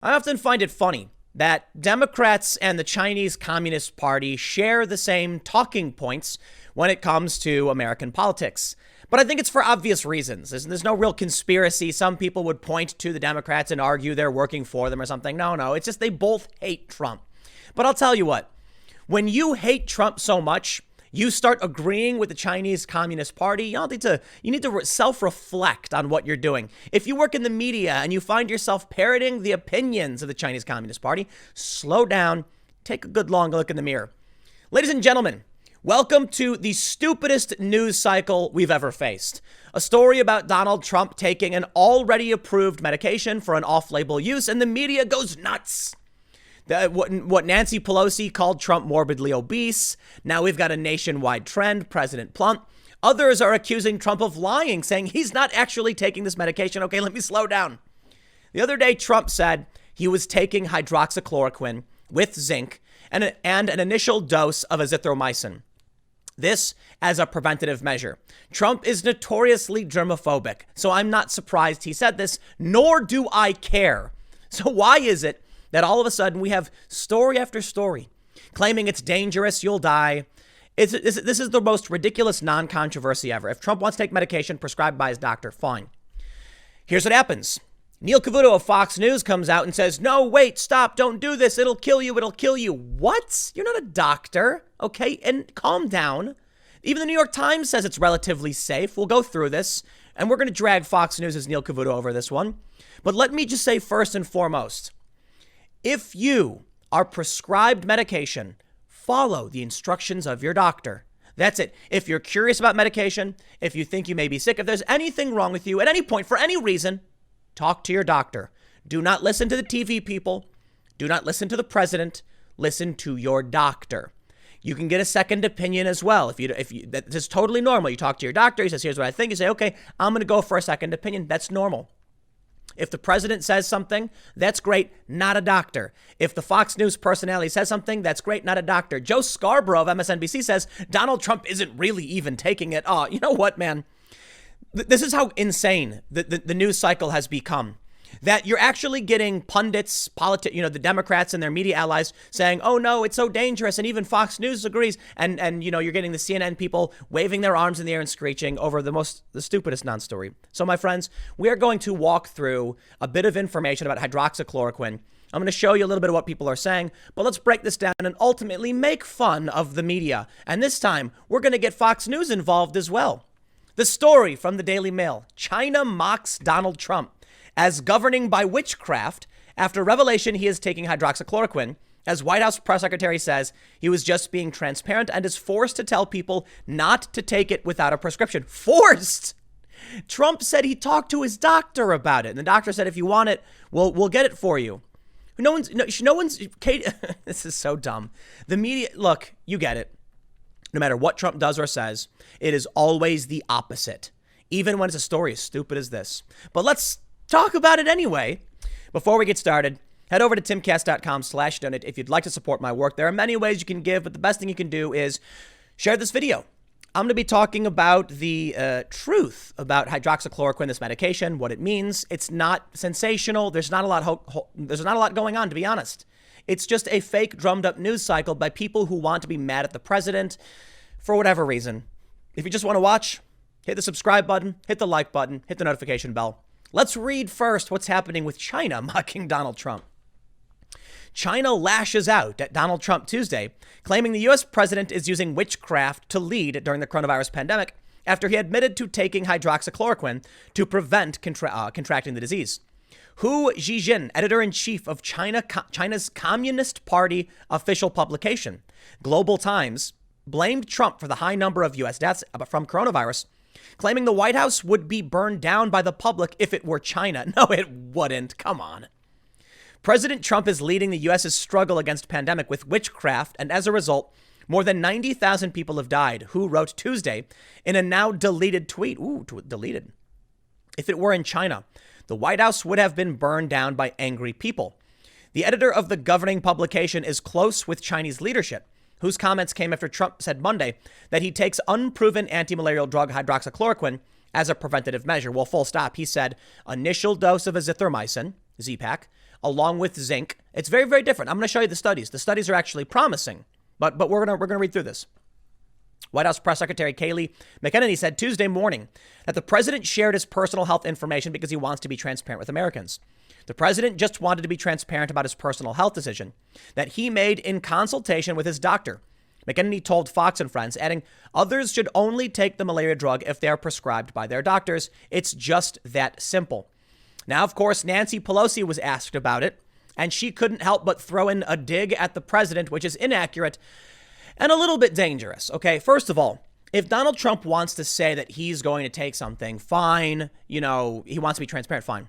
I often find it funny that Democrats and the Chinese Communist Party share the same talking points when it comes to American politics. But I think it's for obvious reasons. There's no real conspiracy. Some people would point to the Democrats and argue they're working for them or something. No, it's just they both hate Trump. But I'll tell you what, when you hate Trump so much, you start agreeing with the Chinese Communist Party. You need to self-reflect on what you're doing. If you work in the media and you find yourself parroting the opinions of the Chinese Communist Party, slow down, take a good long look in the mirror. Ladies and gentlemen, welcome to the stupidest news cycle we've ever faced. A story about Donald Trump taking an already approved medication for an off-label use, and the media goes nuts. What Nancy Pelosi called Trump morbidly obese. Now we've got a nationwide trend, President Plump. Others are accusing Trump of lying, saying he's not actually taking this medication. Okay, let me slow down. The other day, Trump said he was taking hydroxychloroquine with zinc and an initial dose of azithromycin. This as a preventative measure. Trump is notoriously germophobic, so I'm not surprised he said this, nor do I care. So why is it that all of a sudden we have story after story claiming it's dangerous, you'll die? This is the most ridiculous non-controversy ever. If Trump wants to take medication prescribed by his doctor, fine. Here's what happens. Neil Cavuto of Fox News comes out and says, no, wait, stop, don't do this. It'll kill you. What? You're not a doctor, okay? And calm down. Even the New York Times says it's relatively safe. We'll go through this, and we're going to drag Fox News' Neil Cavuto over this one. But let me just say first and foremost, if you are prescribed medication, follow the instructions of your doctor. That's it. If you're curious about medication, if you think you may be sick, if there's anything wrong with you at any point for any reason, talk to your doctor. Do not listen to the TV people. Do not listen to the president. Listen to your doctor. You can get a second opinion as well. This is totally normal. You talk to your doctor. He says, here's what I think. You say, okay, I'm going to go for a second opinion. That's normal. If the president says something, that's great, not a doctor. If the Fox News personality says something, that's great, not a doctor. Joe Scarborough of MSNBC says Donald Trump isn't really even taking it. Oh, you know what, man? This is how insane the news cycle has become. That you're actually getting pundits, the Democrats and their media allies saying, oh, no, it's so dangerous. And even Fox News agrees. And you're getting the CNN people waving their arms in the air and screeching over the stupidest non-story. So, my friends, we are going to walk through a bit of information about hydroxychloroquine. I'm going to show you a little bit of what people are saying, but let's break this down and ultimately make fun of the media. And this time, we're going to get Fox News involved as well. The story from the Daily Mail: China mocks Donald Trump as governing by witchcraft after revelation he is taking hydroxychloroquine. As White House press secretary says, he was just being transparent and is forced to tell people not to take it without a prescription. Forced! Trump said he talked to his doctor about it. And the doctor said, if you want it, we'll get it for you. Kate, this is so dumb. The media, look, you get it. No matter what Trump does or says, it is always the opposite, even when it's a story as stupid as this. But let's talk about it anyway. Before we get started, head over to timcast.com/donate if you'd like to support my work. There are many ways you can give, but the best thing you can do is share this video. I'm going to be talking about the truth about hydroxychloroquine, this medication, what it means. It's not sensational. There's not a lot going on, to be honest. It's just a fake drummed up news cycle by people who want to be mad at the president for whatever reason. If you just want to watch, hit the subscribe button, hit the like button, hit the notification bell. Let's read first what's happening with China mocking Donald Trump. China lashes out at Donald Trump Tuesday, claiming the U.S. president is using witchcraft to lead during the coronavirus pandemic after he admitted to taking hydroxychloroquine to prevent contracting the disease. Hu Zhijin, editor-in-chief of China's Communist Party official publication, Global Times, blamed Trump for the high number of U.S. deaths from coronavirus, claiming the White House would be burned down by the public if it were China. No, it wouldn't. Come on. President Trump is leading the U.S.'s struggle against pandemic with witchcraft, and as a result, more than 90,000 people have died, Hu wrote Tuesday in a now deleted tweet. Deleted. If it were in China, the White House would have been burned down by angry people. The editor of the governing publication is close with Chinese leadership, whose comments came after Trump said Monday that he takes unproven anti-malarial drug hydroxychloroquine as a preventative measure. Well, full stop. He said initial dose of azithromycin, Z-Pak, along with zinc. It's very, very different. I'm going to show you the studies. The studies are actually promising, but we're going to read through this. White House Press Secretary Kayleigh McEnany said Tuesday morning that the president shared his personal health information because he wants to be transparent with Americans. The president just wanted to be transparent about his personal health decision that he made in consultation with his doctor. McEnany told Fox and Friends, adding, others should only take the malaria drug if they are prescribed by their doctors. It's just that simple. Now, of course, Nancy Pelosi was asked about it, and she couldn't help but throw in a dig at the president, which is inaccurate and a little bit dangerous. Okay, first of all, if Donald Trump wants to say that he's going to take something, fine. He wants to be transparent, fine.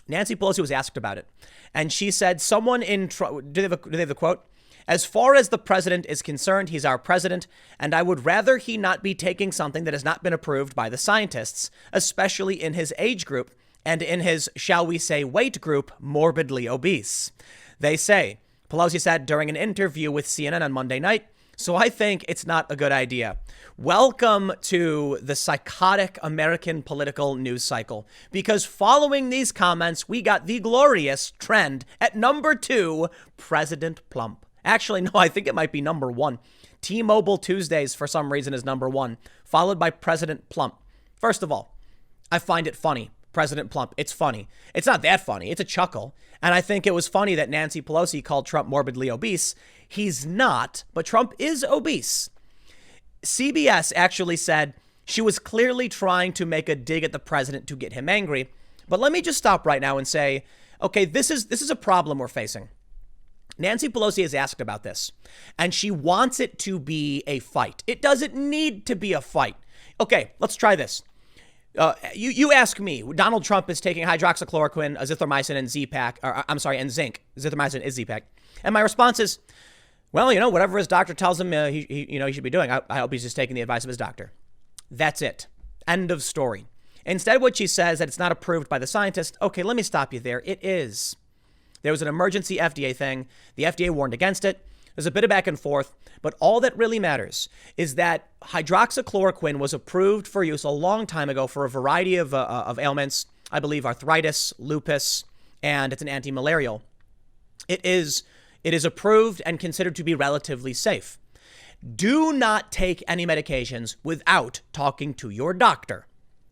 Nancy Pelosi was asked about it, and she said, someone in do they have the quote? As far as the president is concerned, he's our president, and I would rather he not be taking something that has not been approved by the scientists, especially in his age group and in his, shall we say, weight group, morbidly obese. They say, Pelosi said during an interview with CNN on Monday night, so I think it's not a good idea. Welcome to the psychotic American political news cycle, because following these comments, we got the glorious trend at number 2, President Plump. Actually, no, I think it might be number 1. T-Mobile Tuesdays, for some reason, is number 1, followed by President Plump. First of all, I find it funny. President Plump. It's funny. It's not that funny. It's a chuckle. And I think it was funny that Nancy Pelosi called Trump morbidly obese. He's not, but Trump is obese. CBS actually said she was clearly trying to make a dig at the president to get him angry. But let me just stop right now and say, okay, this is a problem we're facing. Nancy Pelosi is asked about this, and she wants it to be a fight. It doesn't need to be a fight. Okay, let's try this. You ask me, Donald Trump is taking hydroxychloroquine, azithromycin, and Z-Pak, and zinc. Azithromycin is Z-Pak. And my response is, well, whatever his doctor tells him he should be doing, I hope he's just taking the advice of his doctor. That's it. End of story. Instead, what she says that it's not approved by the scientists. Okay, let me stop you there. It is. There was an emergency FDA thing. The FDA warned against it. There's a bit of back and forth, but all that really matters is that hydroxychloroquine was approved for use a long time ago for a variety of ailments. I believe arthritis, lupus, and it's an anti-malarial. It is approved and considered to be relatively safe. Do not take any medications without talking to your doctor.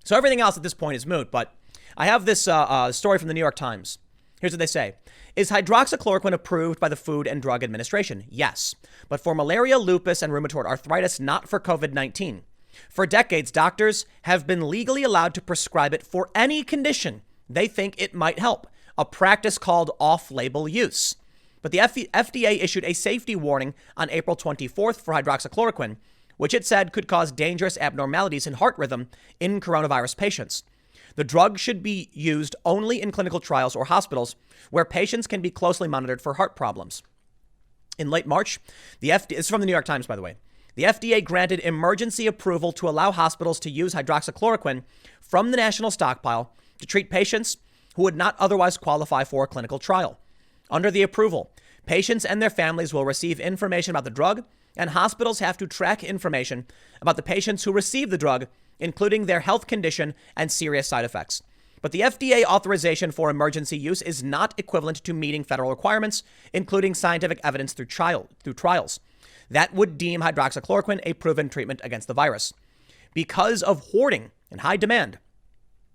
So everything else at this point is moot, but I have this story from the New York Times. Here's what they say. Is hydroxychloroquine approved by the Food and Drug Administration? Yes, but for malaria, lupus, and rheumatoid arthritis, not for COVID-19. For decades, doctors have been legally allowed to prescribe it for any condition they think it might help, a practice called off-label use. But the FDA issued a safety warning on April 24th for hydroxychloroquine, which it said could cause dangerous abnormalities in heart rhythm in coronavirus patients. The drug should be used only in clinical trials or hospitals where patients can be closely monitored for heart problems. In late March, this is from the New York Times, by the way, the FDA granted emergency approval to allow hospitals to use hydroxychloroquine from the national stockpile to treat patients who would not otherwise qualify for a clinical trial. Under the approval, patients and their families will receive information about the drug, and hospitals have to track information about the patients who receive the drug, including their health condition and serious side effects. But the FDA authorization for emergency use is not equivalent to meeting federal requirements, including scientific evidence through trials. That would deem hydroxychloroquine a proven treatment against the virus. Because of hoarding and high demand,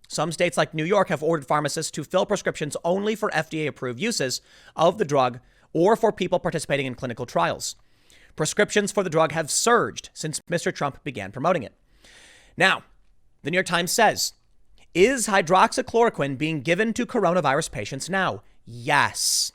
some states like New York have ordered pharmacists to fill prescriptions only for FDA-approved uses of the drug or for people participating in clinical trials. Prescriptions for the drug have surged since Mr. Trump began promoting it. Now, the New York Times says, is hydroxychloroquine being given to coronavirus patients now? Yes.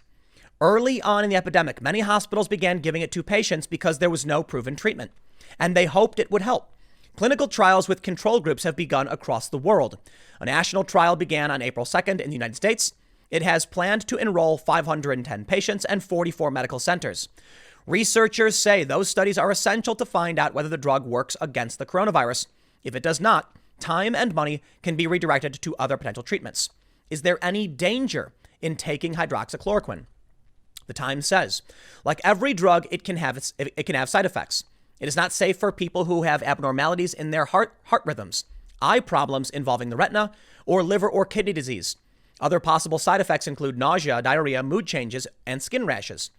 Early on in the epidemic, many hospitals began giving it to patients because there was no proven treatment, and they hoped it would help. Clinical trials with control groups have begun across the world. A national trial began on April 2nd in the United States. It has planned to enroll 510 patients and 44 medical centers. Researchers say those studies are essential to find out whether the drug works against the coronavirus. If it does not, time and money can be redirected to other potential treatments. Is there any danger in taking hydroxychloroquine? The Times says, like every drug, it can have side effects. It is not safe for people who have abnormalities in their heart rhythms, eye problems involving the retina, or liver or kidney disease. Other possible side effects include nausea, diarrhea, mood changes, and skin rashes.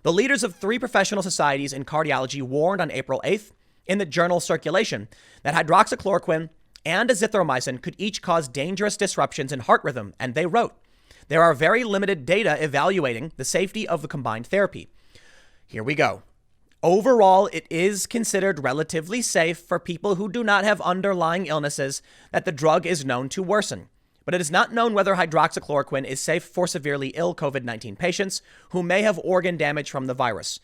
The leaders of 3 professional societies in cardiology warned on April 8th in the journal Circulation that hydroxychloroquine and azithromycin could each cause dangerous disruptions in heart rhythm, and they wrote, there are very limited data evaluating the safety of the combined therapy. Here we go. Overall, it is considered relatively safe for people who do not have underlying illnesses that the drug is known to worsen. But it is not known whether hydroxychloroquine is safe for severely ill COVID-19 patients who may have organ damage from the virus.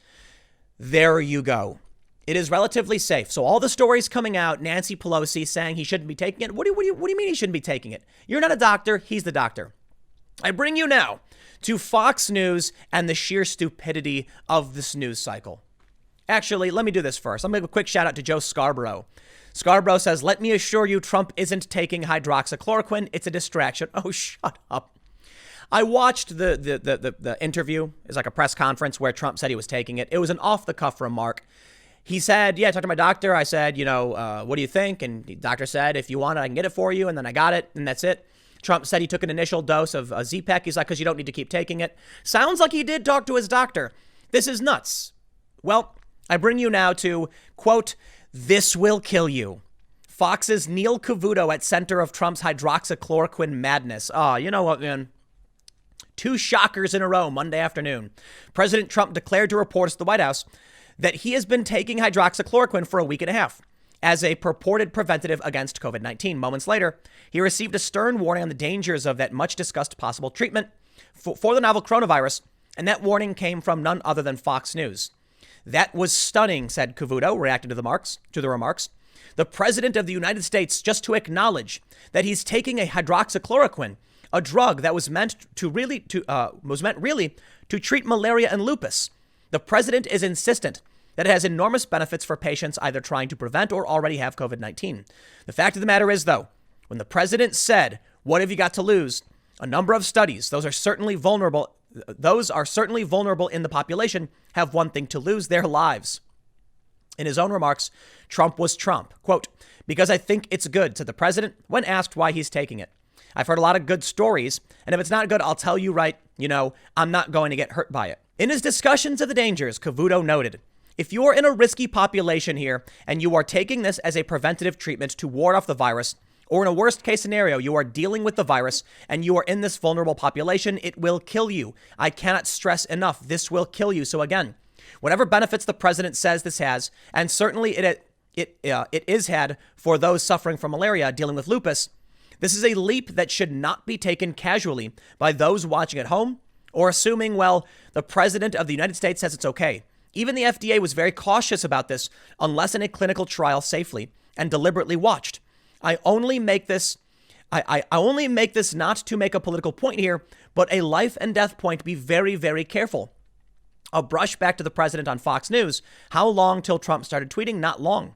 There you go. It is relatively safe. So all the stories coming out, Nancy Pelosi saying he shouldn't be taking it. What do you mean he shouldn't be taking it? You're not a doctor. He's the doctor. I bring you now to Fox News and the sheer stupidity of this news cycle. Actually, let me do this first. I'm going to give a quick shout out to Joe Scarborough. Scarborough says, let me assure you, Trump isn't taking hydroxychloroquine. It's a distraction. Oh, shut up. I watched the interview. It's like a press conference where Trump said he was taking it. It was an off-the-cuff remark. He said, yeah, I talked to my doctor. I said, what do you think? And the doctor said, if you want it, I can get it for you. And then I got it, and that's it. Trump said he took an initial dose of Z-Pak. He's like, because you don't need to keep taking it. Sounds like he did talk to his doctor. This is nuts. Well, I bring you now to, quote, this will kill you. Fox's Neil Cavuto at center of Trump's hydroxychloroquine madness. Oh, you know what, man? 2 shockers in a row Monday afternoon. President Trump declared to reporters at the White House that he has been taking hydroxychloroquine for a week and a half as a purported preventative against COVID-19. Moments later, he received a stern warning on the dangers of that much discussed possible treatment for the novel coronavirus. And that warning came from none other than Fox News. That was stunning, said Cavuto, reacting to the remarks. The president of the United States just to acknowledge that he's taking a hydroxychloroquine, a drug that was meant really to treat malaria and lupus. The president is insistent that it has enormous benefits for patients either trying to prevent or already have COVID-19. The fact of the matter is, though, when the president said, what have you got to lose? A number of studies, those are certainly vulnerable in the population, have one thing to lose, their lives. In his own remarks, Trump was Trump. Quote, because I think it's good, said the president when asked why he's taking it. I've heard a lot of good stories, and if it's not good, I'll tell you right, I'm not going to get hurt by it. In his discussions of the dangers, Cavuto noted, if you are in a risky population here and you are taking this as a preventative treatment to ward off the virus, or in a worst case scenario, you are dealing with the virus and you are in this vulnerable population, it will kill you. I cannot stress enough, this will kill you. So again, whatever benefits the president says this has, and certainly it is had for those suffering from malaria, dealing with lupus, this is a leap that should not be taken casually by those watching at home or assuming, well, the president of the United States says it's okay. Even the FDA was very cautious about this unless in a clinical trial safely and deliberately watched. I only make this not to make a political point here, but a life and death point. Be very, very careful. I'll brush back to the president on Fox News. How long till Trump started tweeting? Not long.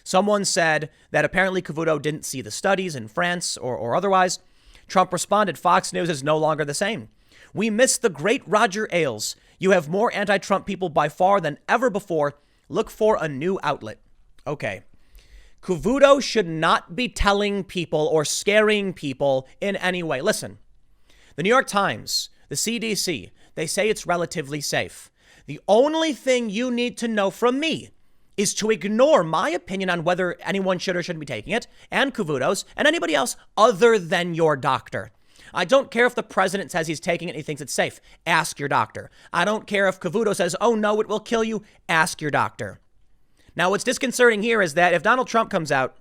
Someone said that apparently Cavuto didn't see the studies in France or otherwise. Trump responded, Fox News is no longer the same. We miss the great Roger Ailes. You have more anti-Trump people by far than ever before. Look for a new outlet. Okay. Cavuto should not be telling people or scaring people in any way. Listen, the New York Times, the CDC, they say it's relatively safe. The only thing you need to know from me is to ignore my opinion on whether anyone should or shouldn't be taking it, and Cavuto's, and anybody else other than your doctor. I don't care if the president says he's taking it and he thinks it's safe. Ask your doctor. I don't care if Cavuto says, oh no, it will kill you. Ask your doctor. Now, what's disconcerting here is that if Donald Trump comes out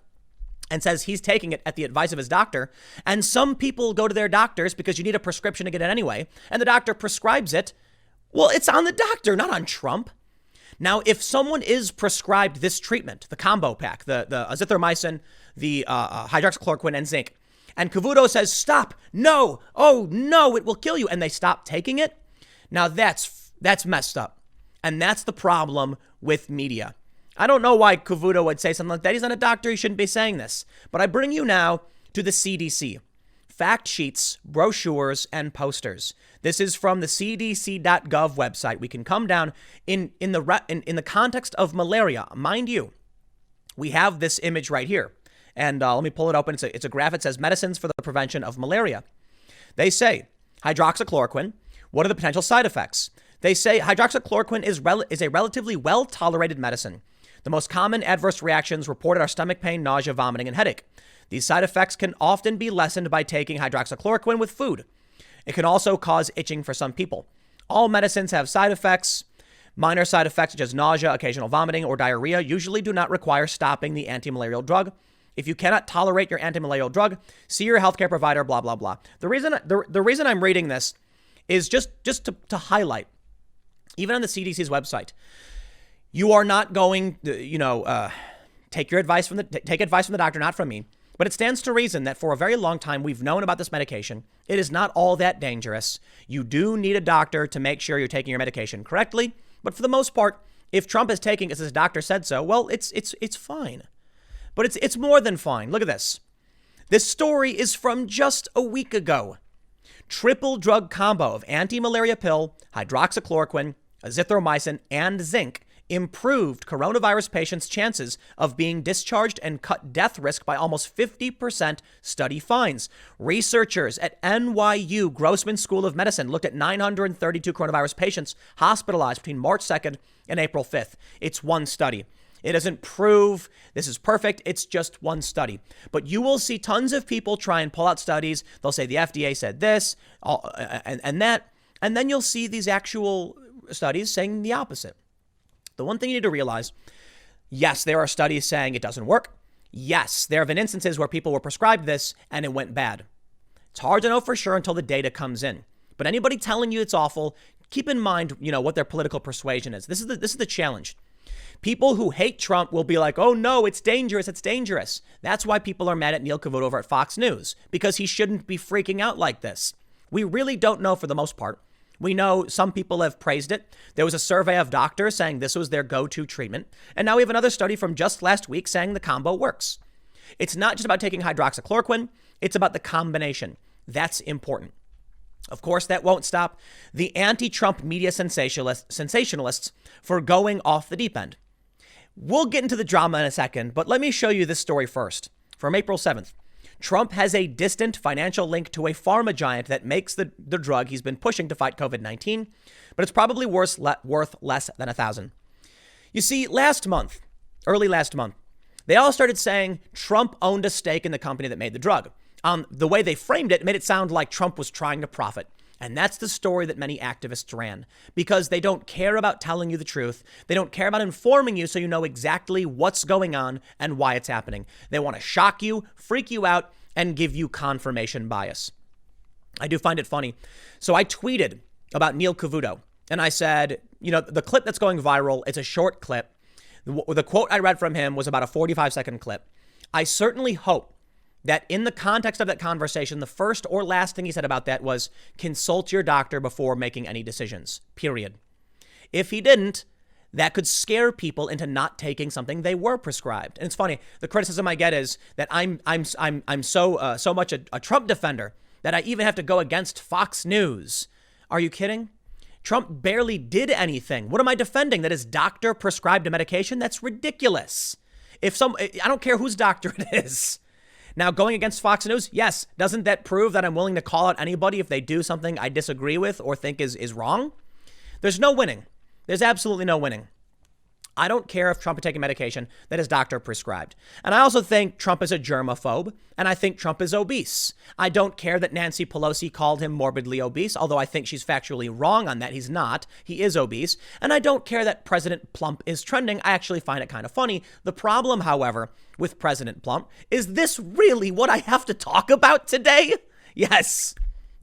and says he's taking it at the advice of his doctor, and some people go to their doctors because you need a prescription to get it anyway, and the doctor prescribes it, well, it's on the doctor, not on Trump. Now, if someone is prescribed this treatment, the combo pack, the azithromycin, the hydroxychloroquine, and zinc, and Cavuto says, stop, no, oh no, it will kill you, and they stop taking it, now that's messed up. And that's the problem with media. I don't know why Cavuto would say something like that. He's not a doctor. He shouldn't be saying this. But I bring you now to the CDC. Fact sheets, brochures, and posters. This is from the cdc.gov website. We can come down in the context of malaria. Mind you, we have this image right here. And let me pull it open. It's a graph. It says medicines for the prevention of malaria. They say hydroxychloroquine. What are the potential side effects? They say hydroxychloroquine is a relatively well-tolerated medicine. The most common adverse reactions reported are stomach pain, nausea, vomiting, and headache. These side effects can often be lessened by taking hydroxychloroquine with food. It can also cause itching for some people. All medicines have side effects. Minor side effects such as nausea, occasional vomiting, or diarrhea usually do not require stopping the anti-malarial drug. If you cannot tolerate your anti-malarial drug, see your healthcare provider, blah, blah, blah. The reason I'm reading this is just to highlight, even on the CDC's website, you are not going, take advice from the doctor, not from me. But it stands to reason that for a very long time, we've known about this medication. It is not all that dangerous. You do need a doctor to make sure you're taking your medication correctly. But for the most part, if Trump is taking it as his doctor said so, well, it's fine. But it's more than fine. Look at this. This story is from just a week ago. Triple drug combo of anti-malaria pill, hydroxychloroquine, azithromycin, and zinc improved coronavirus patients' chances of being discharged and cut death risk by almost 50%, study finds. Researchers at NYU Grossman School of Medicine looked at 932 coronavirus patients hospitalized between March 2nd and April 5th. It's one study. It doesn't prove this is perfect. It's just one study. But you will see tons of people try and pull out studies. They'll say the FDA said this and that. And then you'll see these actual studies saying the opposite. The one thing you need to realize, yes, there are studies saying it doesn't work. Yes, there have been instances where people were prescribed this and it went bad. It's hard to know for sure until the data comes in. But anybody telling you it's awful, keep in mind, what their political persuasion is. This is the challenge. People who hate Trump will be like, oh no, it's dangerous. It's dangerous. That's why people are mad at Neil Cavuto over at Fox News, because he shouldn't be freaking out like this. We really don't know for the most part. We know some people have praised it. There was a survey of doctors saying this was their go-to treatment. And now we have another study from just last week saying the combo works. It's not just about taking hydroxychloroquine. It's about the combination. That's important. Of course, that won't stop the anti-Trump media sensationalists for going off the deep end. We'll get into the drama in a second, but let me show you this story first. From April 7th. Trump has a distant financial link to a pharma giant that makes the drug he's been pushing to fight COVID-19, but it's probably worth less than $1,000. You see, early last month, they all started saying Trump owned a stake in the company that made the drug. The way they framed it made it sound like Trump was trying to profit. And that's the story that many activists ran, because they don't care about telling you the truth. They don't care about informing you so you know exactly what's going on and why it's happening. They want to shock you, freak you out, and give you confirmation bias. I do find it funny. So I tweeted about Neil Cavuto, and I said, the clip that's going viral, it's a short clip. The quote I read from him was about a 45-second clip. I certainly hope that in the context of that conversation, the first or last thing he said about that was consult your doctor before making any decisions, period. If he didn't, that could scare people into not taking something they were prescribed. And it's funny, the criticism I get is that I'm so much a Trump defender that I even have to go against Fox News. Are you kidding? Trump barely did anything. What am I defending? That his doctor prescribed a medication? That's ridiculous. I don't care whose doctor it is. Now, going against Fox News, yes, doesn't that prove that I'm willing to call out anybody if they do something I disagree with or think is wrong? There's no winning. There's absolutely no winning. I don't care if Trump is taking medication that his doctor prescribed. And I also think Trump is a germaphobe, and I think Trump is obese. I don't care that Nancy Pelosi called him morbidly obese, although I think she's factually wrong on that. He's not. He is obese. And I don't care that President Plump is trending. I actually find it kind of funny. The problem, however, with President Plump is this really what I have to talk about today? Yes.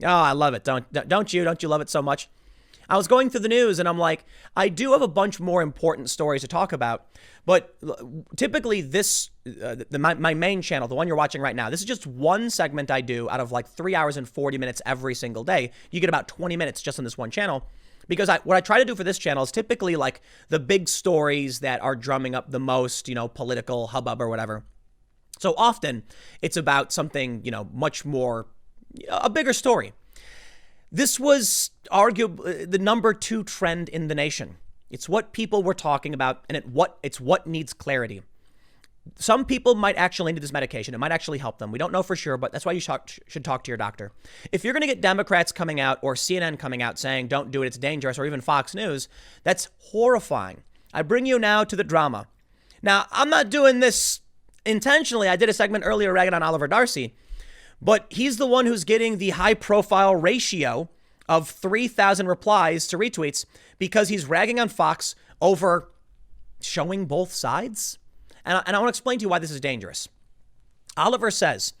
Oh, I love it. Don't you love it so much? I was going through the news and I'm like, I do have a bunch more important stories to talk about. But typically my main channel, the one you're watching right now, this is just one segment I do out of like 3 hours and 40 minutes every single day. You get about 20 minutes just on this one channel. Because what I try to do for this channel is typically like the big stories that are drumming up the most, political hubbub or whatever. So often it's about something, much more, a bigger story. This was arguably the number 2 trend in the nation. It's what people were talking about, and it's what needs clarity. some people might actually need this medication. It might actually help them. We don't know for sure, but that's why you should talk to your doctor. If you're going to get Democrats coming out or CNN coming out saying, don't do it, it's dangerous, or even Fox News, that's horrifying. I bring you now to the drama. Now, I'm not doing this intentionally. I did a segment earlier ragging on Oliver Darcy, but he's the one who's getting the high profile ratio of 3,000 replies to retweets because he's ragging on Fox over showing both sides. And I want to explain to you why this is dangerous. Oliver says,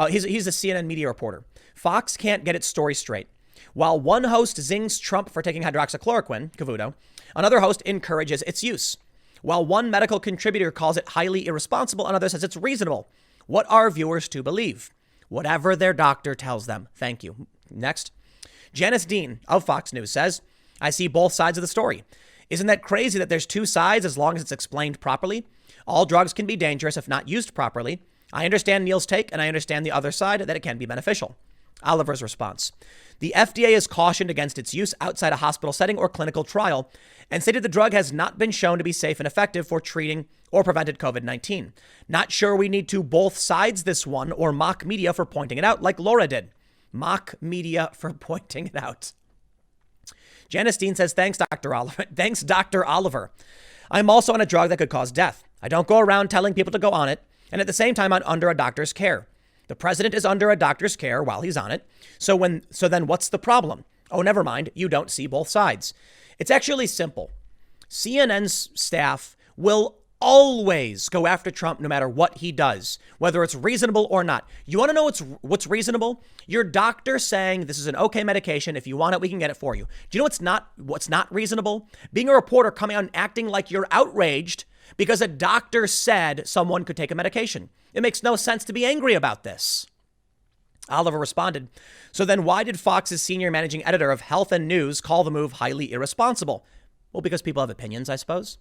he's a CNN media reporter. Fox can't get its story straight. While one host zings Trump for taking hydroxychloroquine, Cavuto, another host encourages its use. While one medical contributor calls it highly irresponsible, another says it's reasonable. What are viewers to believe? Whatever their doctor tells them. Thank you. Next. Janice Dean of Fox News says, I see both sides of the story. Isn't that crazy that there's two sides as long as it's explained properly? All drugs can be dangerous if not used properly. I understand Neil's take, and I understand the other side that it can be beneficial. Oliver's response. The FDA has cautioned against its use outside a hospital setting or clinical trial and stated the drug has not been shown to be safe and effective for treating or prevented COVID-19. Not sure we need to both sides this one or mock media for pointing it out like Laura did. Mock media for pointing it out. Janice Dean says, thanks, Dr. Oliver. Thanks, Dr. Oliver. I'm also on a drug that could cause death. I don't go around telling people to go on it. And at the same time, I'm under a doctor's care. The president is under a doctor's care while he's on it. So then what's the problem? Oh, never mind. You don't see both sides. It's actually simple. CNN's staff will always go after Trump no matter what he does, whether it's reasonable or not. You want to know what's reasonable? Your doctor saying this is an okay medication. If you want it, we can get it for you. Do you know what's not reasonable? Being a reporter coming out and acting like you're outraged because a doctor said someone could take a medication. It makes no sense to be angry about this. Oliver responded, so then why did Fox's senior managing editor of Health and News call the move highly irresponsible? Well, because people have opinions, I suppose.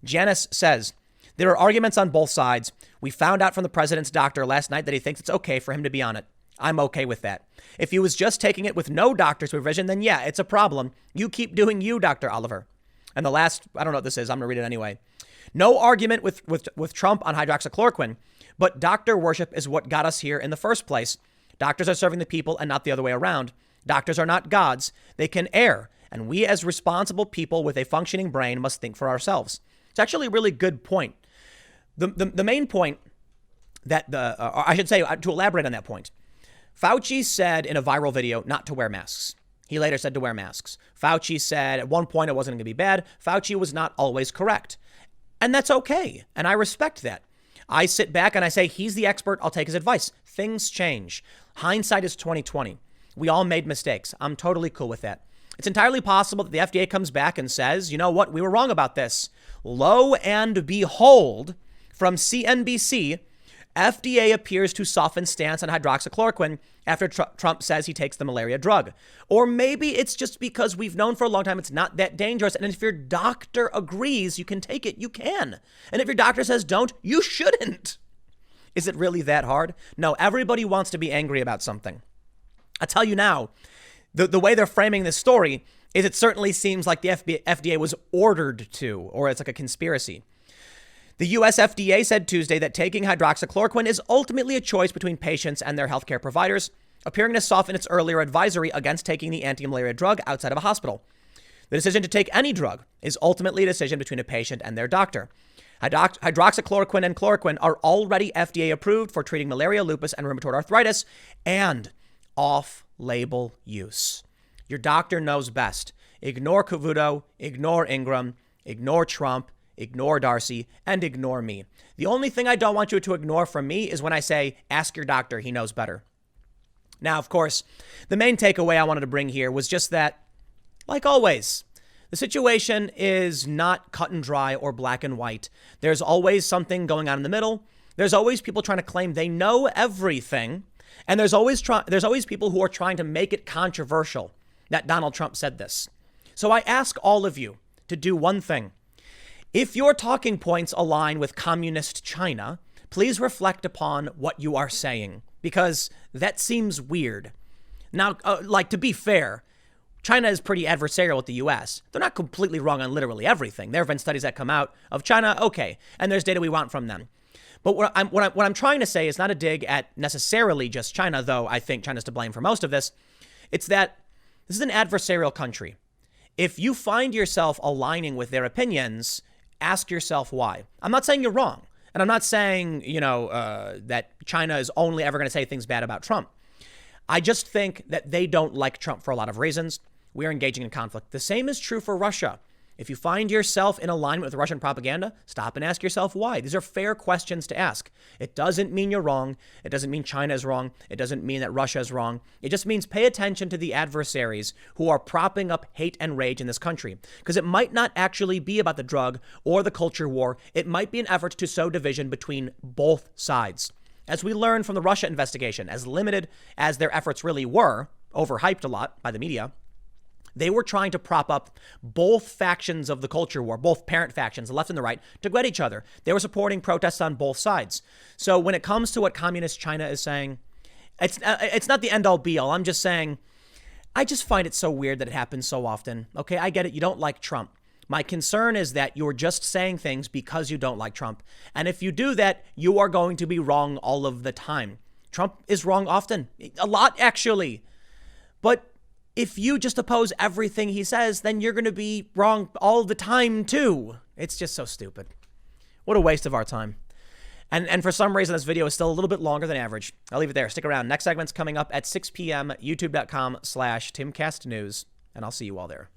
Janice says, there are arguments on both sides. We found out from the president's doctor last night that he thinks it's okay for him to be on it. I'm okay with that. If he was just taking it with no doctor's supervision, then yeah, it's a problem. You keep doing you, Dr. Oliver. And the last, I don't know what this is. I'm going to read it anyway. No argument with Trump on hydroxychloroquine, but doctor worship is what got us here in the first place. Doctors are serving the people and not the other way around. Doctors are not gods. They can err. And we as responsible people with a functioning brain must think for ourselves. It's actually a really good point. The main point that I should say, to elaborate on that point, Fauci said in a viral video not to wear masks. He later said to wear masks. Fauci said at one point it wasn't going to be bad. Fauci was not always correct. And that's okay. And I respect that. I sit back and I say, he's the expert. I'll take his advice. Things change. Hindsight is 2020. We all made mistakes. I'm totally cool with that. It's entirely possible that the FDA comes back and says, you know what? We were wrong about this. Lo and behold, from CNBC, FDA appears to soften stance on hydroxychloroquine after Trump says he takes the malaria drug. Or maybe it's just because we've known for a long time it's not that dangerous. And if your doctor agrees you can take it, you can. And if your doctor says don't, you shouldn't. Is it really that hard? No, everybody wants to be angry about something. I tell you now, the way they're framing this story is it certainly seems like the FDA was ordered to, or it's like a conspiracy. The U.S. FDA said Tuesday that taking hydroxychloroquine is ultimately a choice between patients and their healthcare providers, appearing to soften its earlier advisory against taking the anti-malaria drug outside of a hospital. The decision to take any drug is ultimately a decision between a patient and their doctor. Hydroxychloroquine and chloroquine are already FDA approved for treating malaria, lupus, and rheumatoid arthritis, and off-label use. Your doctor knows best. Ignore Cavuto, ignore Ingram, ignore Trump, ignore Darcy, and ignore me. The only thing I don't want you to ignore from me is when I say, ask your doctor, he knows better. Now, of course, the main takeaway I wanted to bring here was just that, like always, the situation is not cut and dry or black and white. There's always something going on in the middle. There's always people trying to claim they know everything. And there's always people who are trying to make it controversial that Donald Trump said this. So I ask all of you to do one thing. If your talking points align with communist China, please reflect upon what you are saying, because that seems weird. Now, to be fair, China is pretty adversarial with the U.S. They're not completely wrong on literally everything. There have been studies that come out of China, okay, and there's data we want from them. But what I'm trying to say is not a dig at necessarily just China, though I think China's to blame for most of this. It's that this is an adversarial country. If you find yourself aligning with their opinions, ask yourself why. I'm not saying you're wrong. And I'm not saying, that China is only ever going to say things bad about Trump. I just think that they don't like Trump for a lot of reasons. We are engaging in conflict. The same is true for Russia. If you find yourself in alignment with Russian propaganda, stop and ask yourself why. These are fair questions to ask. It doesn't mean you're wrong. It doesn't mean China is wrong. It doesn't mean that Russia is wrong. It just means pay attention to the adversaries who are propping up hate and rage in this country. Because it might not actually be about the drug or the culture war. It might be an effort to sow division between both sides. As we learned from the Russia investigation, as limited as their efforts really were, overhyped a lot by the media, they were trying to prop up both factions of the culture war, both parent factions, the left and the right, to go at each other. They were supporting protests on both sides. So when it comes to what communist China is saying, it's not the end all be all. I'm just saying, I just find it so weird that it happens so often. Okay, I get it. You don't like Trump. My concern is that you're just saying things because you don't like Trump. And if you do that, you are going to be wrong all of the time. Trump is wrong often, a lot actually. But if you just oppose everything he says, then you're going to be wrong all the time, too. It's just so stupid. What a waste of our time. And for some reason, this video is still a little bit longer than average. I'll leave it there. Stick around. Next segment's coming up at 6 p.m. youtube.com/TimCastNews. And I'll see you all there.